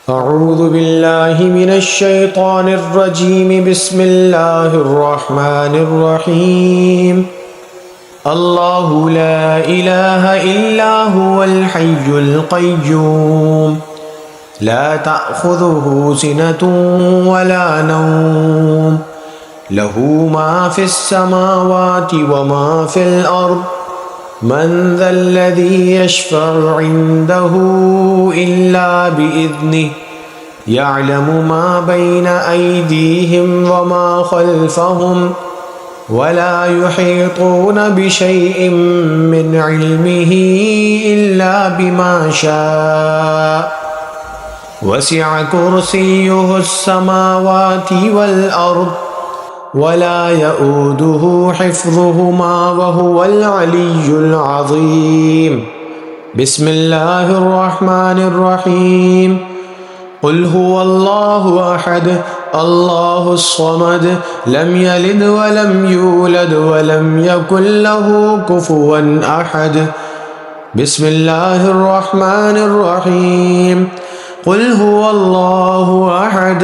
أعوذ بالله من الشيطان الرجيم. بسم الله الرحمن الرحيم. الله لا إله إلا هو الحي القيوم لا تأخذه سنة ولا نوم له ما في السماوات وما في الأرض من ذا الذي يشفع عنده إلا بإذنه يعلم ما بين أيديهم وما خلفهم ولا يحيطون بشيء من علمه إلا بما شاء وسع كرسيه السماوات والأرض ولا يؤوده حفظهما وهو العلي العظيم. بسم الله الرحمن الرحيم. قل هو الله أحد الله الصمد لم يلد ولم يولد ولم يكن له كفوا أحد. بسم الله الرحمن الرحيم. قل هو الله أحد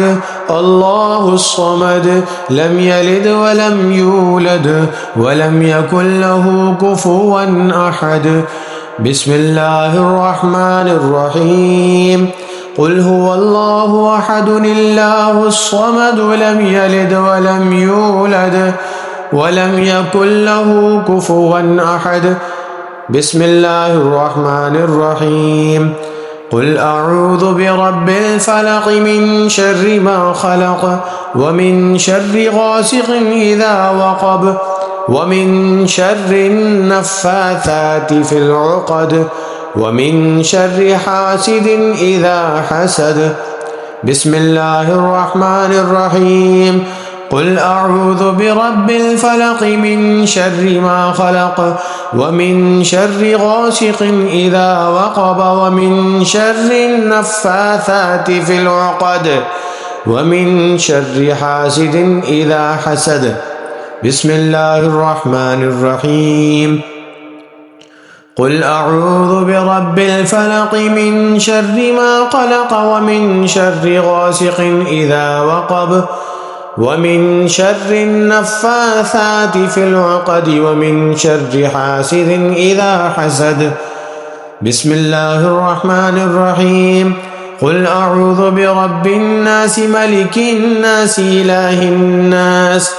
الله الصمد لم يلد ولم يولد ولم يكن له كفوا أحد. بسم الله الرحمن الرحيم. قل هو الله أحد الله الصمد لم يلد ولم يولد ولم يكن له كفوا أحد. بسم الله الرحمن الرحيم. قل أعوذ برب الفلق من شر ما خلق ومن شر غاسق إذا وقب ومن شر النفاثات في العقد ومن شر حاسد إذا حسد. بسم الله الرحمن الرحيم. قل أعوذ برب الفلق من شر ما خلق ومن شر غاسق إذا وقب ومن شر النفاثات في العقد ومن شر حاسد إذا حسد. بسم الله الرحمن الرحيم. قل أعوذ برب الفلق من شر ما خلق ومن شر غاسق إذا وقب ومن شر النفاثات في العقد ومن شر حاسد إذا حسد. بسم الله الرحمن الرحيم. قل أعوذ برب الناس ملك الناس إله الناس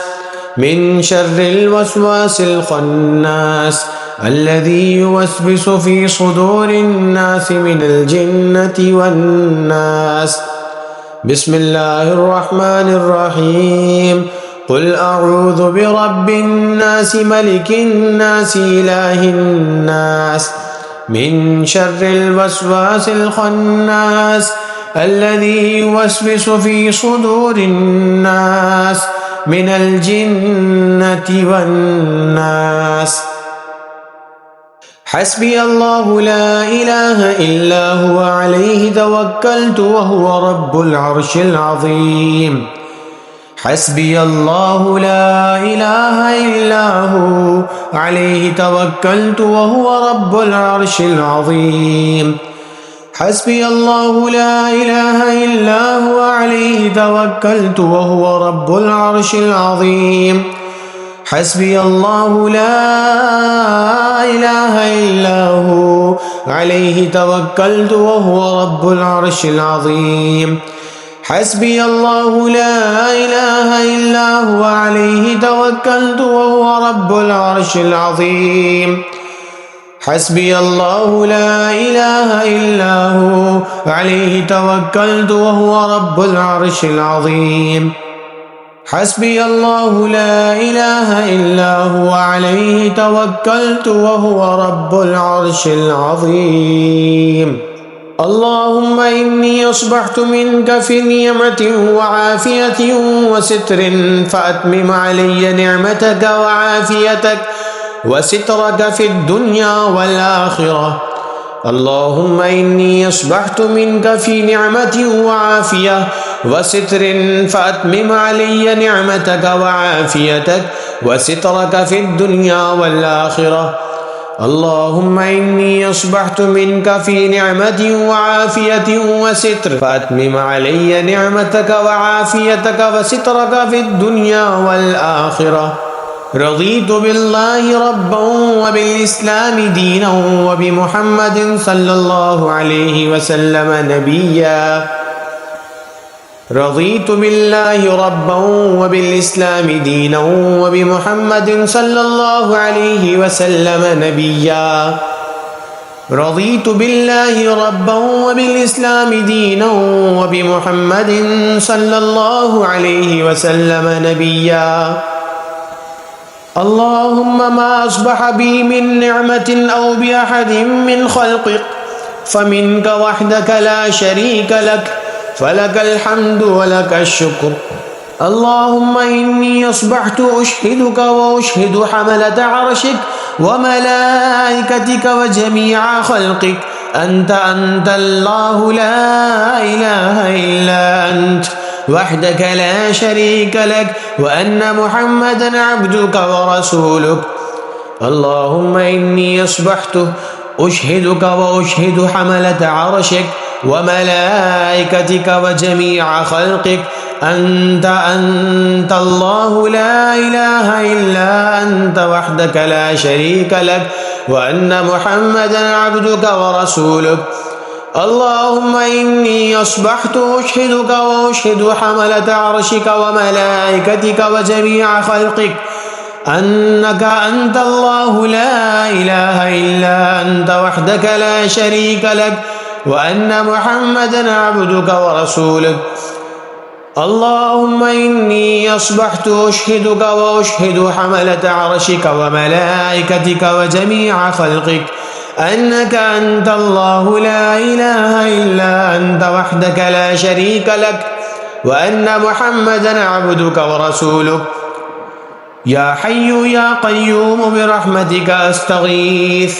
من شر الوسواس الخناس الذي يوسوس في صدور الناس من الجنة والناس. بسم الله الرحمن الرحيم. قل أعوذ برب الناس ملك الناس إله الناس من شر الوسواس الخناس الذي يوسوس في صدور الناس من الجنة والناس. حسبي الله لا إله إلا هو عليه توكلت وهو رب العرش العظيم. حسبي الله لا إله إلا هو عليه توكلت وهو رب العرش العظيم. حسبي الله لا إله إلا هو عليه توكلت وهو رب العرش العظيم. حسبي الله لا إله إلا هو عليه توكلت وهو رب العرش العظيم. حسبي الله لا إله إلا هو عليه توكلت وهو رب العرش العظيم. حسبي الله لا إله إلا هو عليه توكلت وهو رب العرش العظيم. حسبي الله لا إله إلا هو عليه توكلت وهو رب العرش العظيم. اللهم إني أصبحت منك في نعمة وعافية وستر فأتمم علي نعمتك وعافيتك وسترك في الدنيا والآخرة. اللهم إني أصبحت منك في نعمة وعافية وستر فأتمم علي نعمتك وعافيتك وسترك في الدنيا والآخرة. اللهم إني أصبحت منك في نعمة وعافية وستر، فأتمم علي نعمتك وعافيتك وسترك في الدنيا والآخرة. رضيت بالله ربا وبالإسلام دينا وبمحمد صلى الله عليه وسلم نبيا. رضيت بالله ربا وبالإسلام دينا وبمحمد صلى الله عليه وسلم نبيا. رضيت بالله ربا وبالإسلام دينا وبمحمد صلى الله عليه وسلم نبيا. اللهم ما أصبح بي من نعمة أو بأحد من خلقك فمنك وحدك لا شريك لك، فلك الحمد ولك الشكر. اللهم إني أصبحت أشهدك وأشهد حملة عرشك وملائكتك وجميع خلقك أنت الله لا إله إلا أنت وحدك لا شريك لك، وأن محمدا عبدك ورسولك. اللهم إني أصبحت أشهدك وأشهد حملة عرشك وملائكتك وجميع خلقك أنت الله لا إله إلا أنت وحدك لا شريك لك، وأن محمدا عبدك ورسولك. اللهم إني أصبحت أشهدك وأشهد حملة عرشك وملائكتك وجميع خلقك أنت الله لا إله إلا أنت وحدك لا شريك لك، وأن محمدا عبدك ورسولك. اللهم إني أصبحت أشهدك وأشهد حملة عرشك وملائكتك وجميع خلقك أنت الله لا إله إلا أنت وحدك لا شريك لك، وأن محمدا عبدك ورسولك. يا حي يا قيوم برحمتك أستغيث،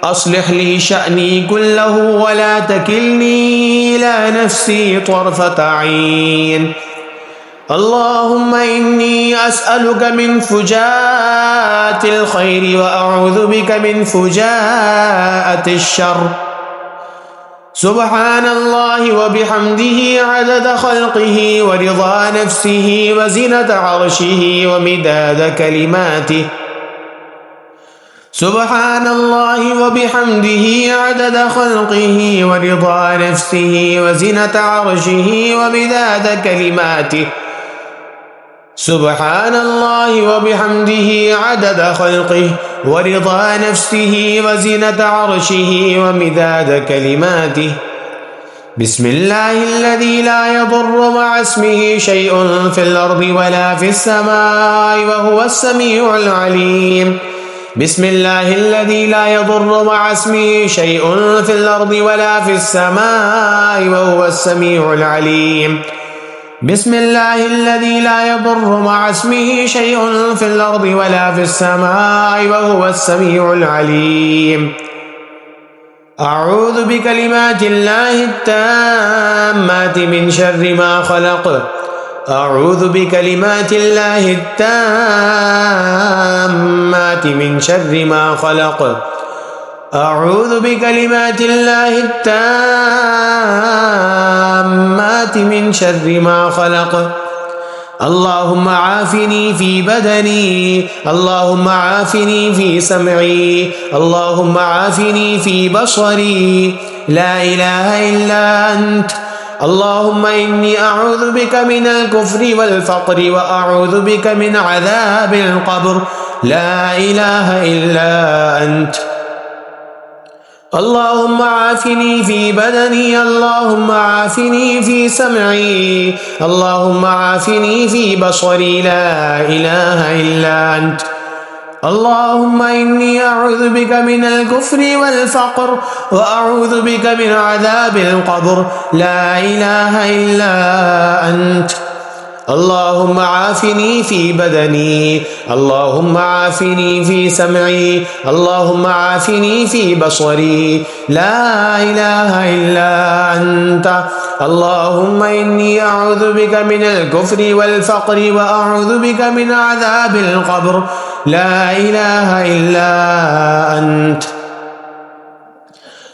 أصلح لي شأني كله ولا تكلني إلى نفسي طرفة عين. اللهم إني أسألك من فجاءة الخير وأعوذ بك من فجاءة الشر. سبحان الله وبحمده عدد خلقه ورضا نفسه وزنة عرشه ومداد كلماته. سبحان الله وبحمده عدد خلقه ورضا نفسه وزنة عرشه ومداد كلماته. سبحان الله وبحمده عدد خلقه ورضا نفسه وزنة عرشه ومداد كلماته. بسم الله الذي لا يضر مع اسمه شيء في الأرض ولا في السماء وهو السميع العليم. بسم الله الذي لا يضر مع اسمه شيء في الأرض ولا في السماء وهو السميع العليم. بسم الله الذي لا يضر مع اسمه شيء في الأرض ولا في السماء وهو السميع العليم. أعوذ بكلمات الله التامات من شر ما خلق. أعوذ بكلمات الله التامات من شر ما خلق. أعوذ بكلمات الله التامات من شر ما خلق. اللهم عافني في بدني، اللهم عافني في سمعي، اللهم عافني في بصري، لا إله إلا أنت. اللهم إني أعوذ بك من الكفر والفقر وأعوذ بك من عذاب القبر، لا إله إلا أنت. اللهم عافني في بدني، اللهم عافني في سمعي، اللهم عافني في بصري، لا إله إلا أنت. اللهم إني أعوذ بك من الكفر والفقر وأعوذ بك من عذاب القبر، لا إله إلا أنت. اللهم عافني في بدني، اللهم عافني في سمعي، اللهم عافني في بصري، لا إله إلا أنت. اللهم إني أعوذ بك من الكفر والفقر وأعوذ بك من عذاب القبر، لا إله إلا أنت.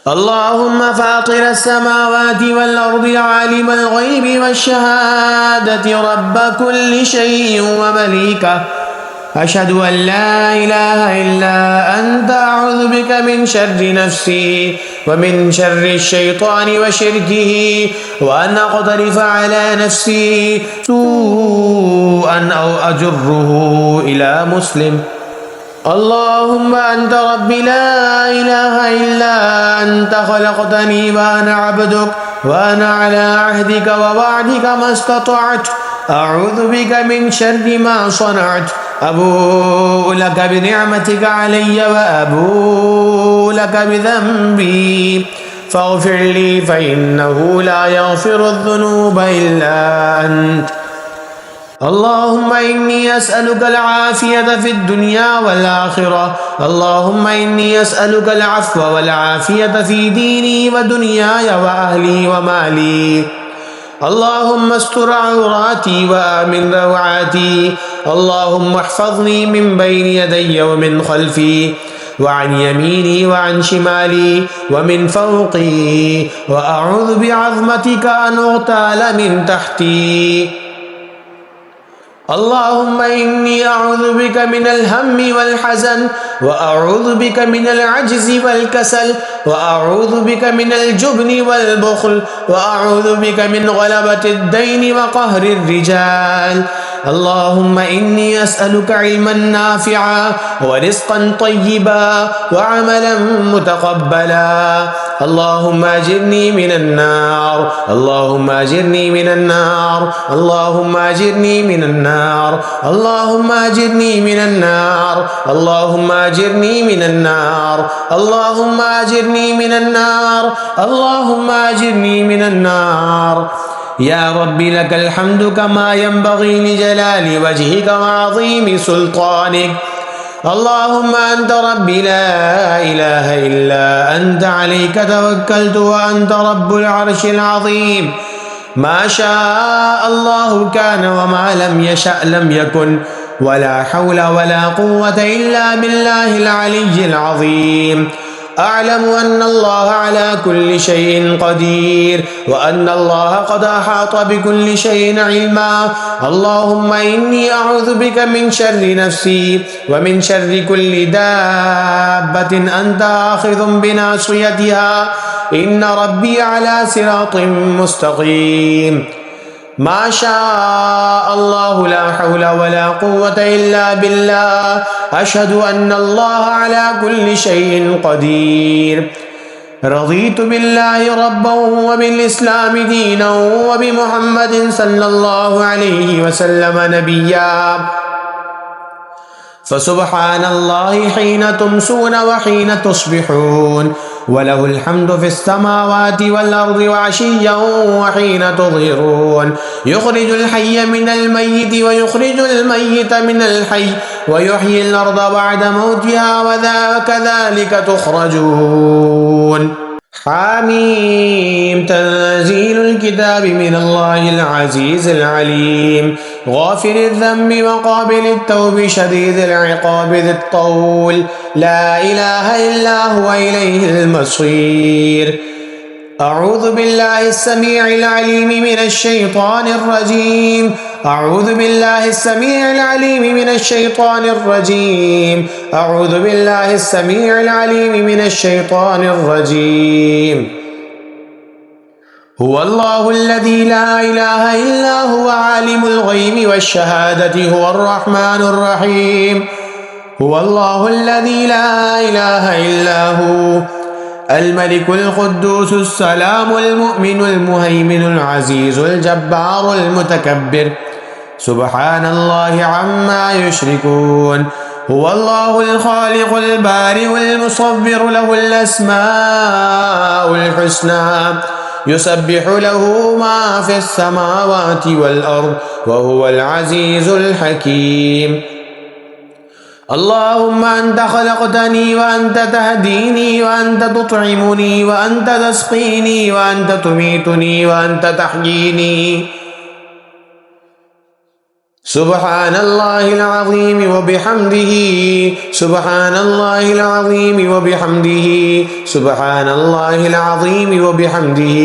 اللهم فاطر السماوات والأرض عالم الغيب والشهادة رب كل شيء ومليكه، أشهد أن لا إله إلا أنت، أعوذ بك من شر نفسي ومن شر الشيطان وشركه، وأن أقترف على نفسي سوءا أو أجره إلى مسلم. اللهم أنت ربي لا إله إلا أنت، خلقتني وأنا عبدك، وأنا على عهدك ووعدك ما استطعت، أعوذ بك من شر ما صنعت، أبوء لك بنعمتك علي وأبوء لك بذنبي، فاغفر لي فإنه لا يغفر الذنوب إلا أنت. اللهم إني أسألك العافية في الدنيا والآخرة، اللهم إني أسألك العفو والعافية في ديني ودنياي وأهلي ومالي. اللهم استر عوراتي وآمن روعاتي، اللهم احفظني من بين يدي ومن خلفي وعن يميني وعن شمالي ومن فوقي، وأعوذ بعظمتك أن أغتال من تحتي. اللهم إني أعوذ بك من الهم والحزن، وأعوذ بك من العجز والكسل، وأعوذ بك من الجبن والبخل، وأعوذ بك من غلبة الدين وقهر الرجال. اللهم إني أسألك علما نافعا ورزقا طيبا وعملا متقبلا. اللهم أجرني من النار، اللهم أجرني من النار، اللهم أجرني من النار، اللهم أجرني من النار، اللهم أجرني من النار، اللهم أجرني من النار، اللهم أجرني من النار. يا ربي لك الحمد كما ينبغي لجلال وجهك وعظيم سلطانك. اللهم أنت ربي لا إله إلا أنت، عليك توكلت وأنت رب العرش العظيم. ما شاء الله كان وما لم يشأ لم يكن، ولا حول ولا قوة إلا بالله العلي العظيم. أعلم أن الله على كل شيء قدير، وأن الله قد أحاط بكل شيء علما. اللهم إني أعوذ بك من شر نفسي ومن شر كل دابة أنت آخذ بناصيتها، إن ربي على صراط مستقيم. ما شاء الله لا حول ولا قوة إلا بالله. أشهد أن الله على كل شيء قدير. رضيت بالله ربا وبالإسلام دينا وبمحمد صلى الله عليه وسلم نبيا. فسبحان الله حين تمسون وحين تصبحون، وله الحمد في السماوات والأرض وعشيا وحين تظهرون. يخرج الحي من الميت ويخرج الميت من الحي، ويحيي الأرض بعد موتها، وكذلك تخرجون. حميم. تنزيل الكتاب من الله العزيز العليم، غافر الذنب وقابل التوب، شديد العقاب ذي الطول، لا إله إلا هو، إليه المصير. أعوذ بالله السميع العليم من الشيطان الرجيم، أعوذ بالله السميع العليم من الشيطان الرجيم، أعوذ بالله السميع العليم من الشيطان الرجيم. هو الله الذي لا إله إلا هو، عالم الغيب والشهادة، هو الرحمن الرحيم. هو الله الذي لا إله إلا هو، الملك القدوس السلام المؤمن المهيمن العزيز الجبار المتكبر، سبحان الله عما يشركون. هو الله الخالق البارئ المصور، له الأسماء الحسنى، يسبح له ما في السماوات والأرض، وهو العزيز الحكيم. اللهم أنت خلقتني وأنت تهديني وأنت تطعمني وأنت تسقيني وأنت تميتني وأنت تحييني. سبحان الله العظيم وبحمده سبحان الله العظيم وبحمده سبحان الله العظيم وبحمده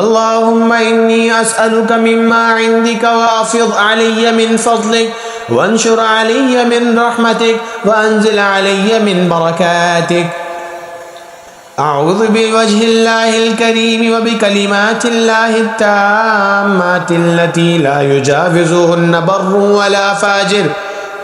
اللهم إني أسألك مما عندك وأفض علي من فضلك وانشر علي من رحمتك وأنزل علي من بركاتك أعوذ بوجه الله الكريم وبكلمات الله التامات التي لا يجاوزهن بر ولا فاجر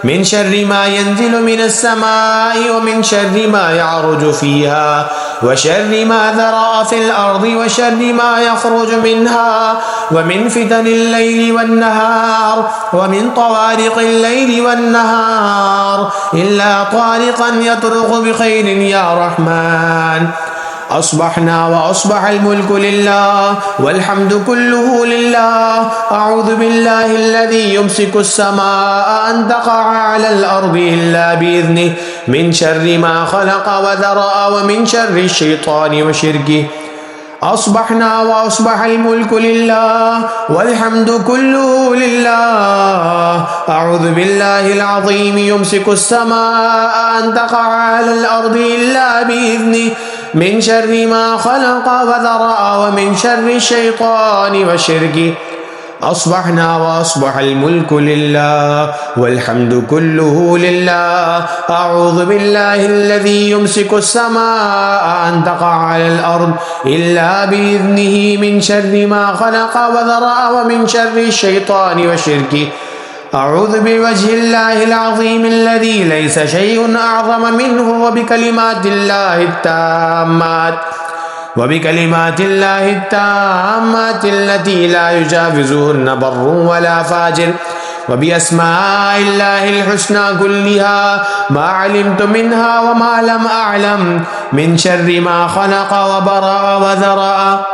من شر ما ينزل من السماء ومن شر ما يعرج فيها وشر ما ذرأ في الأرض وشر ما يخرج منها ومن فتن الليل والنهار ومن طوارق الليل والنهار إلا طارقا يطرق بخير يا رحمن أصبحنا وأصبح الملك لله والحمد كله لله أعوذ بالله الذي يمسك السماء أن تقع على الأرض إلا بإذنه من شر ما خلق وذرأ ومن شر الشيطان وشركه أصبحنا وأصبح الملك لله والحمد كله لله أعوذ بالله العظيم يمسك السماء أن تقع على الأرض إلا بإذنه من شر ما خلق وذرأ ومن شر الشيطان وشركه أصبحنا وأصبح الملك لله والحمد كله لله أعوذ بالله الذي يمسك السماء أن تقع على الأرض إلا بإذنه من شر ما خلق وذرأ ومن شر الشيطان وشركه أعوذ بوجه الله العظيم الذي ليس شيء أعظم منه وبكلمات الله التامات التي لا يجاوزهن بر ولا فاجر وبأسماء الله الحسنى كلها ما علمت منها وما لم أعلم من شر ما خلق وبرأ وذرأ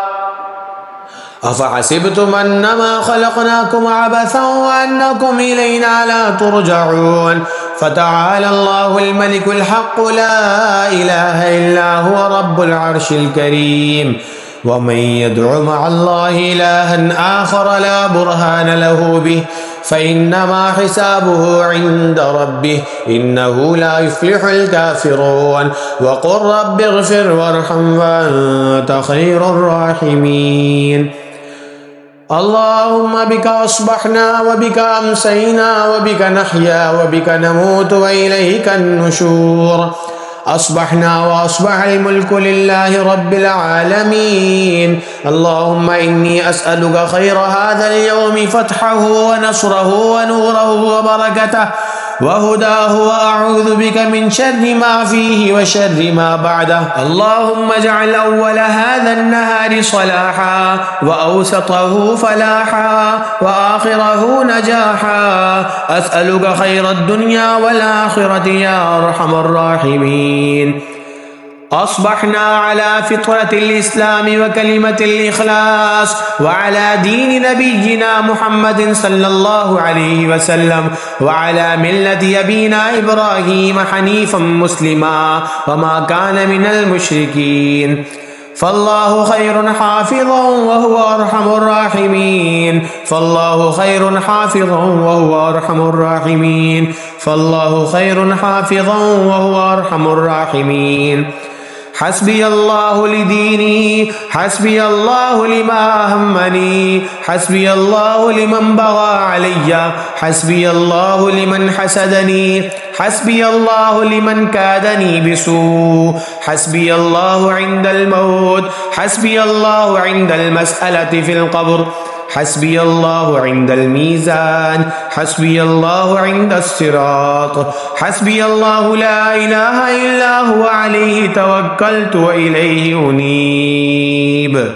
أفحسبتم أنما خلقناكم عبثا وأنكم إلينا لا ترجعون فتعالى الله الملك الحق لا إله إلا هو رب العرش الكريم ومن يدع مع الله إلها آخر لا برهان له به فإنما حسابه عند ربه إنه لا يفلح الكافرون وقل رب اغفر وارحم وأنت خير الراحمين اللهم بك أصبحنا وبك أمسينا وبك نحيا وبك نموت وإليك النشور أصبحنا وأصبح الملك لله رب العالمين اللهم إني أسألك خير هذا اليوم فتحه ونصره ونوره وبركته وهداه وأعوذ بك من شر ما فيه وشر ما بعده اللهم اجعل أول هذا النهار صلاحا وأوسطه فلاحا وآخره نجاحا أسألك خير الدنيا والآخرة يا أرحم الراحمين أصبحنا على فطرة الإسلام وكلمة الإخلاص وعلى دين نبينا محمد صلى الله عليه وسلم وعلى ملة أبينا إبراهيم حنيفا مسلما وما كان من المشركين فالله خير حافظا وهو أرحم الراحمين فالله خير حافظا وهو أرحم الراحمين فالله خير حافظا وهو أرحم الراحمين حسبي الله لديني حسبي الله لما أهمني حسبي الله لمن بغى علي حسبي الله لمن حسدني حسبي الله لمن كادني بسوء حسبي الله عند الموت حسبي الله عند المسألة في القبر حسبي الله عند الميزان حسبي الله عند الصراط حسبي الله لا إله إلا هو عليه توكلت وإليه أنيب